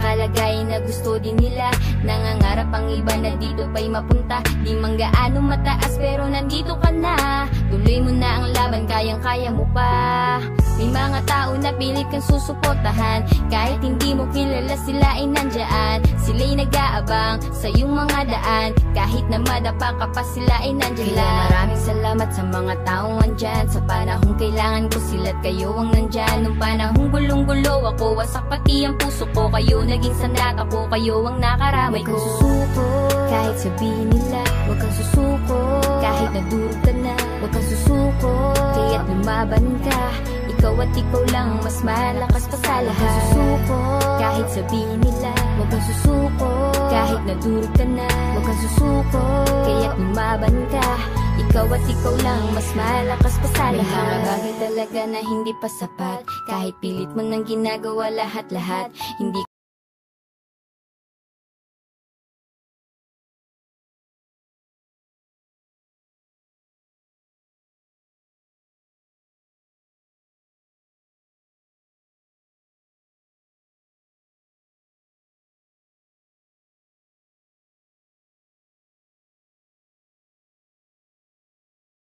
kalagayan na gusto din nila. Nangangarap ang iba na dito pa'y mapunta. Di man gaano mataas pero nandito ka na. Tuloy mo na ang laban, kayang-kaya mo pa. May mga tao na pilit kang susuportahan. Kahit hindi mo kilala sila ay nandyan. Sila'y nag-aabang sa iyong mga daan. Kahit na madapa ka pa sila ay nandyan lang. Maraming salamat sa mga taong andyan. Sa panahong kailangan ko sila't kayo ang nandyan. Nung panahong gulong-gulo ako, wasak pati ang puso ko. Kayo naging sandat ako, kayo ang nakaramay ko. Huwag kang susuko, kahit sabihin nila. Huwag kang susuko, kahit nadurog ka na. Huwag kang susuko, kaya't lumaban ka. Ikaw at ikaw lang mas malakas pa sa lahat. Huwag kang susuko, kahit sabihin nila. Huwag kang susuko, kahit nadurog ka na. Huwag kang susuko, kaya't lumaban ka. Ikaw at ikaw lang mas malakas pa sa lahat. May mga bagay talaga na hindi pa sapat. Kahit pilit mo nang ginagawa lahat-lahat, hindi